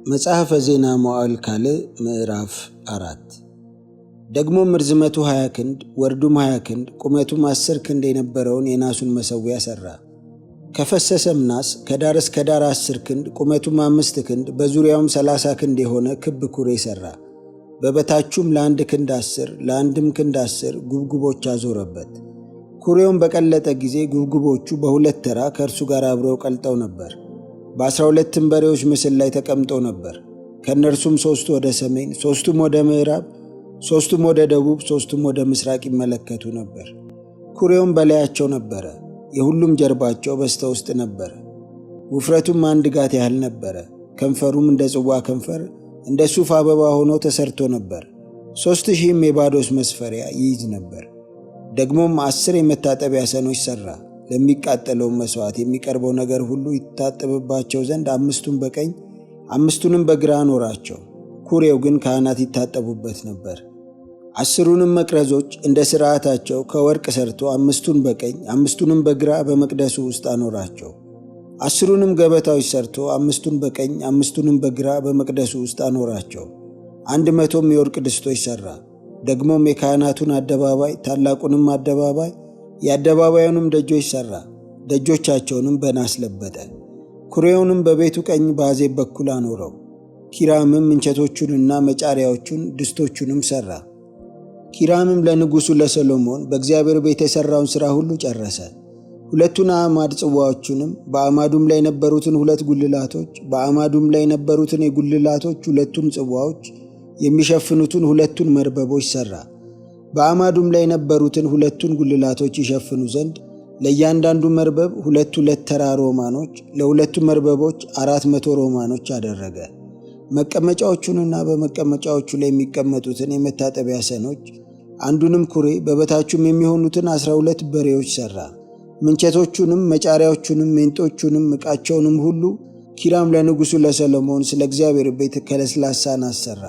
መጽሐፈ ዜና መዋዕል ካልዕ ምዕራፍ 4 ደግሞ ርዝመቱ 20 ክንድ ወርዱም 20 ክንድ ቁመቱም 10 ክንድ የነበረውን የናሱን መሠዊያ ሠራ። ከፈሰሰም ናስ ከዳር እስከ ዳር 10 ክንድ ቁመቱም 5 ክንድ በዙሪያውም 30 ክንድ የሆነ ክብ ኩሬ ሠራ። በበታቹም ለአንድ ክንድ 10 ለአንድም ክንድ 10 ጉብጉቦች አዞረበት። ኩሬውም በቀለጠ ጊዜ ጉብጉቦቹ በሁለት ተራ ከእርሱ ጋር አብረው ቀልጠው ነበር። በ12 በሬዎች ምስል ላይ ተቀምጠው ነበር። ከእነርሱም 3 ወደ ሰሜን፣ 3ቱም ወደ ምዕራብ፣ 3ቱም ወደ ደቡብ፣ 3ቱም ወደ ምስራቅ ይመለከቱ ነበር። ኩሬውም በላያቸው ነበረ። የሁሉም ጀርባቸው በስተ ውስጥ ነበረ። ውፍረቱም 1 ጋት ያህል ነበረ። ከንፈሩም እንደ ጽዋ ከንፈር እንደ ሱፍ አበባ ሆኖ ተሰርቶ ነበር። 3000 የባዶስ መስፈሪያ ይይዝ ነበር። ደግሞም 10 የመታጠቢያ ሰኖች ሠራ። ለሚቃጠለውም መሥዋዕት የሚቀርበው ነገር ሁሉ ይታጠብባቸው ዘንድ 5ቱን በቀኝ 5ቱንም በግራ አኖራቸው። ኩሬው ግን ካህናት ይታጠቡበት ነበር። 10ሩንም መቅረዞች እንደ ሥርዓታቸው ከወርቅ ሠርቶ 5ቱን በቀኝ 5ቱንም በግራ በመቅደሱ ውስጥ አኖራቸው። 10ሩንም ገበታዎች ሠርቶ 5ቱን በቀኝ 5ቱንም በግራ በመቅደሱ ውስጥ አኖራቸው። 100ም የወርቅ ድስቶች ሠራ። ደግሞም የካህናቱን አደባባይ ታላቁንም አደባባይ የአደባባዩንም ደጆች ሠራ። ደጆቻቸውንም በናስ ለበጠ። ኩሬውንም በቤቱ ቀኝ በአዜብ በኩል አኖረው። ኪራምም እንጨቶቹንና መጫሪያዎቹን ድስቶቹንም ሠራ። ኪራምም ለንጉሡ ለሰሎሞን በእግዚአብሔር ቤት የሠራውን ሥራ ሁሉ ጨረሰ። 2ቱን አዕማድ ጽዋዎቹንም፣ በአዕማዱም ላይ የነበሩትን 2 ጉልላቶች፣ በአዕማዱም ላይ የነበሩትን የጉልላቶች 2ቱን ጽዋዎች የሚሸፍኑትን 2ቱን መርበቦች ሠራ። በአዕማዱም ላይ የነበሩትን 2ቱን ጉልላቶች ይሸፍኑ ዘንድ ለእያንዳንዱ መርበብ 2 ተራ ሮማኖች፣ ለ2ቱ መርበቦች 400 ሮማኖች አደረገ። መቀመጫዎቹንና በመቀመጫዎቹ ላይ የሚቀመጡትን የመታጠቢያ ሰኖች፣ አንዱንም ኩሬ በበታቹም የሚሆኑትን 12 በሬዎች ሠራ። ምንቸቶቹንም፣ መጫሪያዎቹንም፣ ሜንጦቹንም፣ ዕቃቸውንም ሁሉ ኪራም ለንጉሡ ለሰሎሞን ስለ እግዚአብሔር ቤት ከለስላሳ ናስ ሠራ።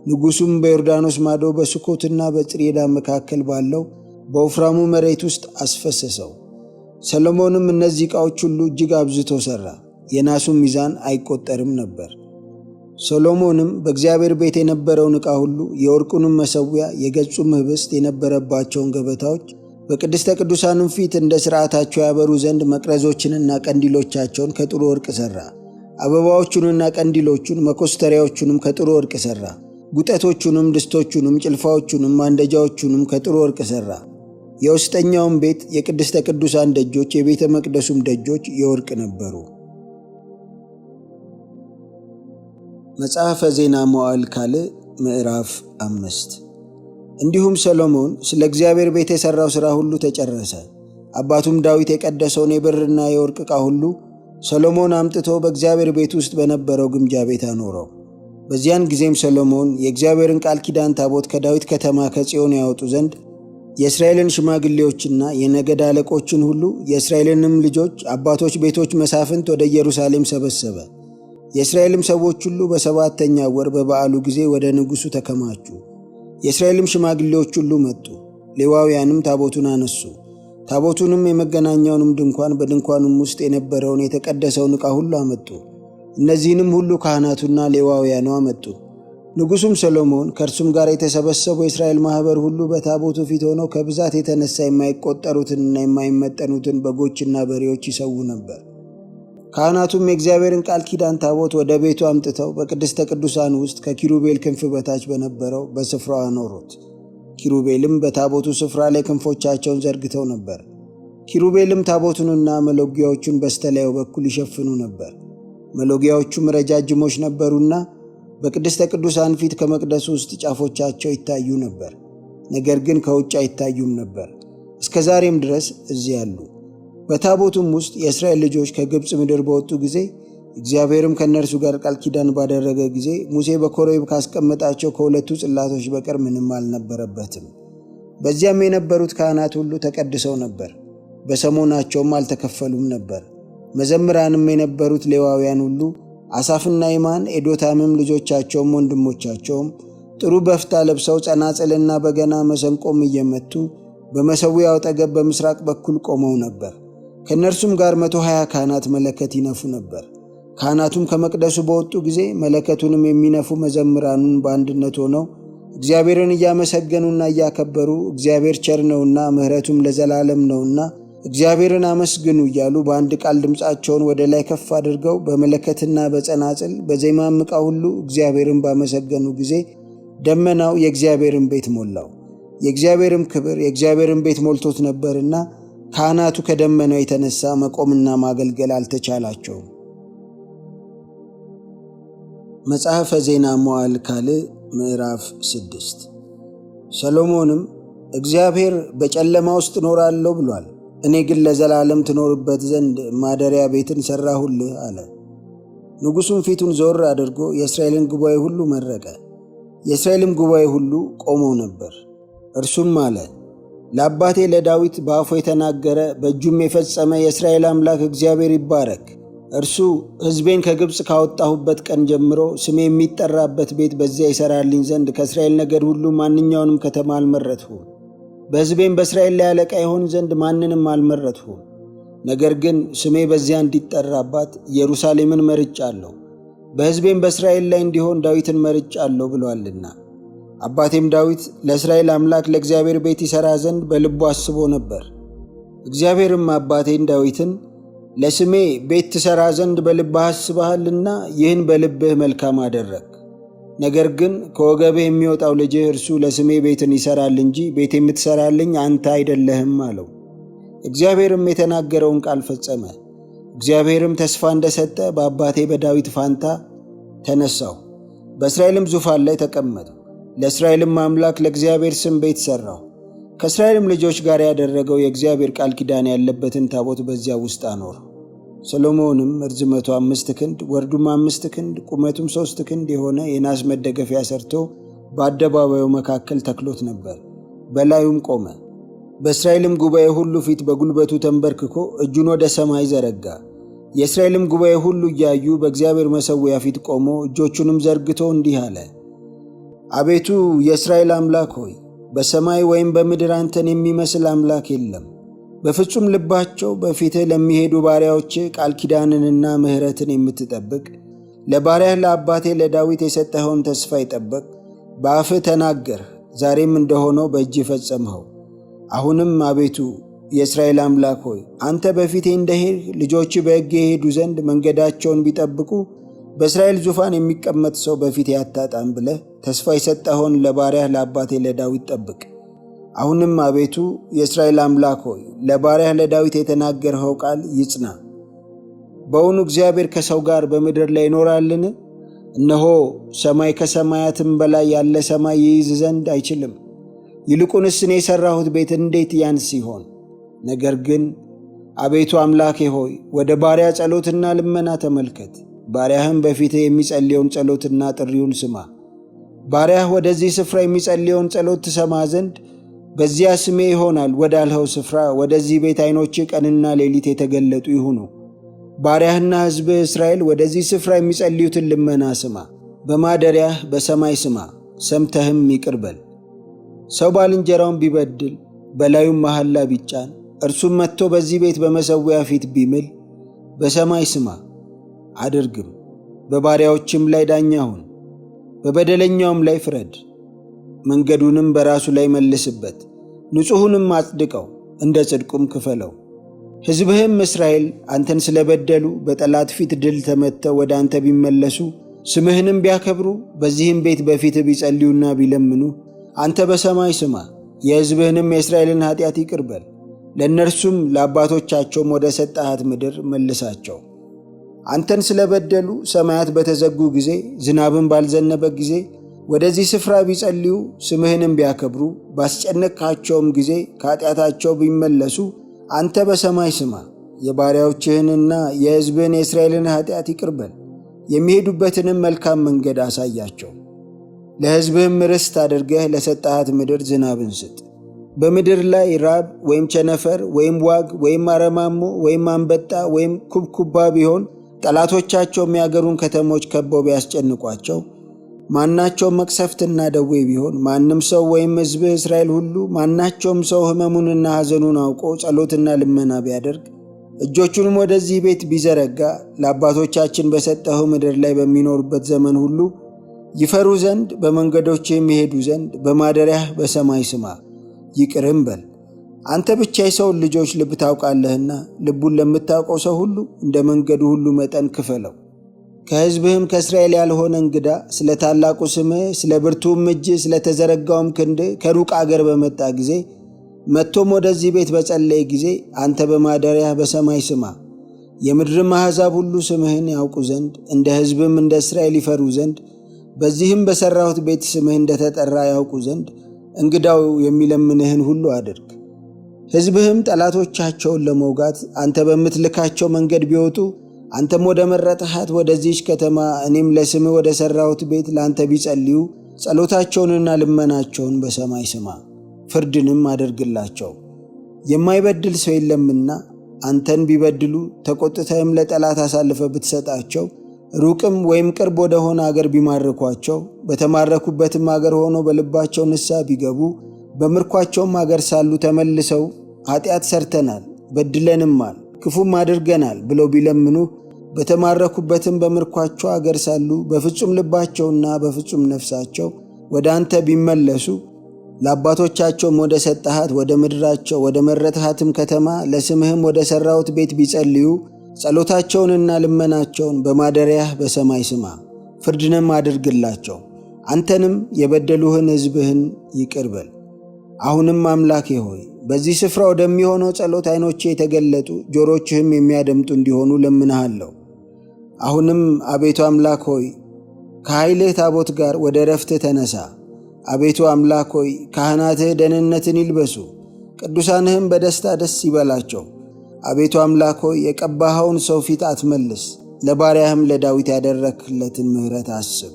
ንጉሡም በዮርዳኖስ ማዶ በሱኮትና በጽሬዳ መካከል ባለው በወፍራሙ መሬት ውስጥ አስፈሰሰው። ሰሎሞንም እነዚህ ዕቃዎች ሁሉ እጅግ አብዝቶ ሠራ፣ የናሱም ሚዛን አይቈጠርም ነበር። ሰሎሞንም በእግዚአብሔር ቤት የነበረውን ዕቃ ሁሉ፣ የወርቁንም መሠዊያ፣ የገጹም ኅብስት የነበረባቸውን ገበታዎች፣ በቅድስተ ቅዱሳንም ፊት እንደ ሥርዓታቸው ያበሩ ዘንድ መቅረዞችንና ቀንዲሎቻቸውን ከጥሩ ወርቅ ሠራ። አበባዎቹንና ቀንዲሎቹን መኮስተሪያዎቹንም ከጥሩ ወርቅ ሠራ። ጉጠቶቹንም፣ ድስቶቹንም፣ ጭልፋዎቹንም፣ ማንደጃዎቹንም ከጥሩ ወርቅ ሠራ። የውስጠኛውም ቤት የቅድስተ ቅዱሳን ደጆች፣ የቤተ መቅደሱም ደጆች የወርቅ ነበሩ። መጽሐፈ ዜና መዋዕል ካልዕ ምዕራፍ 5 እንዲሁም ሰሎሞን ስለ እግዚአብሔር ቤት የሠራው ሥራ ሁሉ ተጨረሰ። አባቱም ዳዊት የቀደሰውን የብርና የወርቅ ዕቃ ሁሉ ሰሎሞን አምጥቶ በእግዚአብሔር ቤት ውስጥ በነበረው ግምጃ ቤት አኖረው። በዚያን ጊዜም ሰሎሞን የእግዚአብሔርን ቃል ኪዳን ታቦት ከዳዊት ከተማ ከጽዮን ያወጡ ዘንድ የእስራኤልን ሽማግሌዎችና የነገድ አለቆችን ሁሉ የእስራኤልንም ልጆች አባቶች ቤቶች መሳፍንት ወደ ኢየሩሳሌም ሰበሰበ። የእስራኤልም ሰዎች ሁሉ በ7ኛው ወር በበዓሉ ጊዜ ወደ ንጉሡ ተከማቹ። የእስራኤልም ሽማግሌዎች ሁሉ መጡ። ሌዋውያንም ታቦቱን አነሱ። ታቦቱንም የመገናኛውንም ድንኳን በድንኳኑም ውስጥ የነበረውን የተቀደሰውን ዕቃ ሁሉ አመጡ። እነዚህንም ሁሉ ካህናቱና ሌዋውያኑ አመጡ። ንጉሡም ሰሎሞን ከእርሱም ጋር የተሰበሰቡ የእስራኤል ማኅበር ሁሉ በታቦቱ ፊት ሆነው ከብዛት የተነሣ የማይቈጠሩትንና የማይመጠኑትን በጎችና በሬዎች ይሰዉ ነበር። ካህናቱም የእግዚአብሔርን ቃል ኪዳን ታቦት ወደ ቤቱ አምጥተው በቅድስተ ቅዱሳን ውስጥ ከኪሩቤል ክንፍ በታች በነበረው በስፍራው አኖሩት። ኪሩቤልም በታቦቱ ስፍራ ላይ ክንፎቻቸውን ዘርግተው ነበር። ኪሩቤልም ታቦቱንና መሎጊያዎቹን በስተላዩ በኩል ይሸፍኑ ነበር። መሎጊያዎቹም ረጃጅሞች ነበሩና በቅድስተ ቅዱሳን ፊት ከመቅደሱ ውስጥ ጫፎቻቸው ይታዩ ነበር፣ ነገር ግን ከውጭ አይታዩም ነበር። እስከ ዛሬም ድረስ እዚህ አሉ። በታቦቱም ውስጥ የእስራኤል ልጆች ከግብፅ ምድር በወጡ ጊዜ እግዚአብሔርም ከእነርሱ ጋር ቃል ኪዳን ባደረገ ጊዜ ሙሴ በኮሬብ ካስቀመጣቸው ከ2ቱ ጽላቶች በቀር ምንም አልነበረበትም። በዚያም የነበሩት ካህናት ሁሉ ተቀድሰው ነበር፣ በሰሞናቸውም አልተከፈሉም ነበር። መዘምራንም የነበሩት ሌዋውያን ሁሉ አሳፍና ይማን፣ ኤዶታምም ልጆቻቸውም ወንድሞቻቸውም ጥሩ በፍታ ለብሰው ጸናጽልና በገና መሰንቆም እየመቱ በመሠዊያው አጠገብ በምሥራቅ በኩል ቆመው ነበር። ከእነርሱም ጋር 120 ካህናት መለከት ይነፉ ነበር። ካህናቱም ከመቅደሱ በወጡ ጊዜ መለከቱንም የሚነፉ መዘምራኑን በአንድነት ሆነው እግዚአብሔርን እያመሰገኑና እያከበሩ እግዚአብሔር ቸር ነውና ምሕረቱም ለዘላለም ነውና እግዚአብሔርን አመስግኑ እያሉ በአንድ ቃል ድምፃቸውን ወደ ላይ ከፍ አድርገው በመለከትና በጸናጽል በዜማም ዕቃ ሁሉ እግዚአብሔርን ባመሰገኑ ጊዜ ደመናው የእግዚአብሔርን ቤት ሞላው። የእግዚአብሔርም ክብር የእግዚአብሔርን ቤት ሞልቶት ነበርና ካህናቱ ከደመናው የተነሳ መቆምና ማገልገል አልተቻላቸውም። መጽሐፈ ዜና መዋዕል ካልዕ ምዕራፍ 6 ሰሎሞንም እግዚአብሔር በጨለማ ውስጥ እኖራለሁ ብሏል፣ እኔ ግን ለዘላለም ትኖርበት ዘንድ ማደሪያ ቤትን ሠራሁልህ አለ። ንጉሡም ፊቱን ዞር አድርጎ የእስራኤልን ጉባኤ ሁሉ መረቀ። የእስራኤልም ጉባኤ ሁሉ ቆመው ነበር። እርሱም አለ፣ ለአባቴ ለዳዊት በአፉ የተናገረ በእጁም የፈጸመ የእስራኤል አምላክ እግዚአብሔር ይባረክ። እርሱ ሕዝቤን ከግብፅ ካወጣሁበት ቀን ጀምሮ ስሜ የሚጠራበት ቤት በዚያ ይሠራልኝ ዘንድ ከእስራኤል ነገድ ሁሉ ማንኛውንም ከተማ አልመረጥሁም። በሕዝቤም በእስራኤል ላይ አለቃ ይሆን ዘንድ ማንንም አልመረጥሁም። ነገር ግን ስሜ በዚያ እንዲጠራባት ኢየሩሳሌምን መርጫለሁ፣ በሕዝቤም በእስራኤል ላይ እንዲሆን ዳዊትን መርጫለሁ ብሎአልና። አባቴም ዳዊት ለእስራኤል አምላክ ለእግዚአብሔር ቤት ይሠራ ዘንድ በልቡ አስቦ ነበር። እግዚአብሔርም አባቴን ዳዊትን ለስሜ ቤት ትሠራ ዘንድ በልብህ አስበሃልና ይህን በልብህ መልካም አደረግ። ነገር ግን ከወገብህ የሚወጣው ልጅህ እርሱ ለስሜ ቤትን ይሠራል እንጂ ቤት የምትሠራልኝ አንተ አይደለህም አለው። እግዚአብሔርም የተናገረውን ቃል ፈጸመ። እግዚአብሔርም ተስፋ እንደሰጠ በአባቴ በዳዊት ፋንታ ተነሳሁ፣ በእስራኤልም ዙፋን ላይ ተቀመጥሁ። ለእስራኤልም አምላክ ለእግዚአብሔር ስም ቤት ሠራሁ። ከእስራኤልም ልጆች ጋር ያደረገው የእግዚአብሔር ቃል ኪዳን ያለበትን ታቦት በዚያ ውስጥ አኖር። ሰሎሞንም ርዝመቱ 5 ክንድ ወርዱም 5 ክንድ ቁመቱም 3 ክንድ የሆነ የናስ መደገፊያ ሰርቶ በአደባባዩ መካከል ተክሎት ነበር። በላዩም ቆመ። በእስራኤልም ጉባኤ ሁሉ ፊት በጉልበቱ ተንበርክኮ እጁን ወደ ሰማይ ዘረጋ። የእስራኤልም ጉባኤ ሁሉ እያዩ በእግዚአብሔር መሠዊያ ፊት ቆሞ እጆቹንም ዘርግቶ እንዲህ አለ፣ አቤቱ የእስራኤል አምላክ ሆይ በሰማይ ወይም በምድር አንተን የሚመስል አምላክ የለም። በፍጹም ልባቸው በፊትህ ለሚሄዱ ባሪያዎችህ ቃል ኪዳንንና ምሕረትን የምትጠብቅ ለባሪያህ ለአባቴ ለዳዊት የሰጠኸውን ተስፋ ይጠበቅ በአፍህ ተናገርህ፣ ዛሬም እንደሆነው በእጅህ ፈጸምኸው። አሁንም አቤቱ የእስራኤል አምላክ ሆይ አንተ በፊቴ እንደሄድህ ልጆችህ በሕጌ የሄዱ ዘንድ መንገዳቸውን ቢጠብቁ በእስራኤል ዙፋን የሚቀመጥ ሰው በፊቴ አታጣም ብለህ ተስፋ የሰጠኸውን ለባሪያህ ለአባቴ ለዳዊት ጠብቅ። አሁንም አቤቱ የእስራኤል አምላክ ሆይ ለባሪያህ ለዳዊት የተናገርኸው ቃል ይጽና። በውኑ እግዚአብሔር ከሰው ጋር በምድር ላይ ይኖራልን? እነሆ ሰማይ ከሰማያትም በላይ ያለ ሰማይ ይይዝ ዘንድ አይችልም። ይልቁንስ እኔ የሠራሁት ቤት እንዴት ያንስ ይሆን? ነገር ግን አቤቱ አምላኬ ሆይ ወደ ባሪያ ጸሎትና ልመና ተመልከት። ባሪያህም በፊትህ የሚጸልየውን ጸሎትና ጥሪውን ስማ። ባሪያህ ወደዚህ ስፍራ የሚጸልየውን ጸሎት ትሰማ ዘንድ በዚያ ስሜ ይሆናል ወዳልኸው ስፍራ ወደዚህ ቤት ዓይኖችህ ቀንና ሌሊት የተገለጡ ይሁኑ። ባሪያህና ሕዝብህ እስራኤል ወደዚህ ስፍራ የሚጸልዩትን ልመና ስማ። በማደሪያህ በሰማይ ስማ፣ ሰምተህም ይቅር በል። ሰው ባልንጀራውን ቢበድል በላዩም መሐላ ቢጫን እርሱም መጥቶ በዚህ ቤት በመሠዊያ ፊት ቢምል በሰማይ ስማ አድርግም። በባሪያዎችም ላይ ዳኛ ሁን፣ በበደለኛውም ላይ ፍረድ። መንገዱንም በራሱ ላይ መልስበት፣ ንጹሑንም አጽድቀው፣ እንደ ጽድቁም ክፈለው። ሕዝብህም እስራኤል አንተን ስለበደሉ በጠላት ፊት ድል ተመትተው ወደ አንተ ቢመለሱ ስምህንም ቢያከብሩ በዚህም ቤት በፊትህ ቢጸልዩና ቢለምኑ አንተ በሰማይ ስማ፣ የሕዝብህንም የእስራኤልን ኃጢአት ይቅር በል። ለእነርሱም ለአባቶቻቸውም ወደ ሰጠሃት ምድር መልሳቸው። አንተን ስለበደሉ ሰማያት በተዘጉ ጊዜ ዝናብን ባልዘነበ ጊዜ ወደዚህ ስፍራ ቢጸልዩ ስምህንም ቢያከብሩ ባስጨነቅካቸውም ጊዜ ከኃጢአታቸው ቢመለሱ አንተ በሰማይ ስማ፣ የባሪያዎችህንና የሕዝብህን የእስራኤልን ኃጢአት ይቅር በል። የሚሄዱበትንም መልካም መንገድ አሳያቸው። ለሕዝብህም ርስት አድርገህ ለሰጠሃት ምድር ዝናብን ስጥ። በምድር ላይ ራብ ወይም ቸነፈር ወይም ዋግ ወይም አረማሞ ወይም አንበጣ ወይም ኩብኩባ ቢሆን ጠላቶቻቸውም የአገሩን ከተሞች ከበው ቢያስጨንቋቸው ማናቸውም መቅሰፍትና ደዌ ቢሆን ማንም ሰው ወይም ሕዝብህ እስራኤል ሁሉ ማናቸውም ሰው ሕመሙንና ሐዘኑን አውቆ ጸሎትና ልመና ቢያደርግ እጆቹንም ወደዚህ ቤት ቢዘረጋ ለአባቶቻችን በሰጠኸው ምድር ላይ በሚኖሩበት ዘመን ሁሉ ይፈሩ ዘንድ በመንገዶች የሚሄዱ ዘንድ በማደሪያህ በሰማይ ስማ፣ ይቅርም በል። አንተ ብቻ የሰውን ልጆች ልብ ታውቃለህና ልቡን ለምታውቀው ሰው ሁሉ እንደ መንገዱ ሁሉ መጠን ክፈለው። ከሕዝብህም ከእስራኤል ያልሆነ እንግዳ ስለ ታላቁ ስምህ፣ ስለ ብርቱም እጅህ፣ ስለ ተዘረጋውም ክንድህ ከሩቅ አገር በመጣ ጊዜ መጥቶም ወደዚህ ቤት በጸለየ ጊዜ አንተ በማደሪያህ በሰማይ ስማ። የምድርም አሕዛብ ሁሉ ስምህን ያውቁ ዘንድ እንደ ሕዝብም እንደ እስራኤል ይፈሩ ዘንድ በዚህም በሠራሁት ቤት ስምህ እንደተጠራ ያውቁ ዘንድ እንግዳው የሚለምንህን ሁሉ አድርግ። ሕዝብህም ጠላቶቻቸውን ለመውጋት አንተ በምትልካቸው መንገድ ቢወጡ አንተም ወደ መረጥሃት ወደዚህች ከተማ እኔም ለስምህ ወደ ሠራሁት ቤት ለአንተ ቢጸልዩ ጸሎታቸውንና ልመናቸውን በሰማይ ስማ፣ ፍርድንም አድርግላቸው። የማይበድል ሰው የለምና አንተን ቢበድሉ ተቆጥተህም ለጠላት አሳልፈ ብትሰጣቸው ሩቅም ወይም ቅርብ ወደ ሆነ አገር ቢማርኳቸው በተማረኩበትም አገር ሆኖ በልባቸው ንስሐ ቢገቡ በምርኳቸውም አገር ሳሉ ተመልሰው ኃጢአት ሰርተናል፣ በድለንማል፣ ክፉም አድርገናል ብለው ቢለምኑ በተማረኩበትም በምርኳቸው አገር ሳሉ በፍጹም ልባቸውና በፍጹም ነፍሳቸው ወደ አንተ ቢመለሱ ለአባቶቻቸውም ወደ ሰጠሃት ወደ ምድራቸው ወደ መረጥሃትም ከተማ ለስምህም ወደ ሠራሁት ቤት ቢጸልዩ ጸሎታቸውንና ልመናቸውን በማደሪያህ በሰማይ ስማ፣ ፍርድንም አድርግላቸው። አንተንም የበደሉህን ሕዝብህን ይቅር በል። አሁንም አምላኬ ሆይ በዚህ ስፍራ ወደሚሆነው ጸሎት ዓይኖቼ የተገለጡ ጆሮችህም የሚያደምጡ እንዲሆኑ ለምንሃለሁ። አሁንም አቤቱ አምላክ ሆይ ከኃይልህ ታቦት ጋር ወደ ዕረፍትህ ተነሳ። አቤቱ አምላክ ሆይ ካህናትህ ደህንነትን ይልበሱ፣ ቅዱሳንህም በደስታ ደስ ይበላቸው። አቤቱ አምላክ ሆይ የቀባኸውን ሰው ፊት አትመልስ፣ ለባሪያህም ለዳዊት ያደረግህለትን ምሕረት አስብ።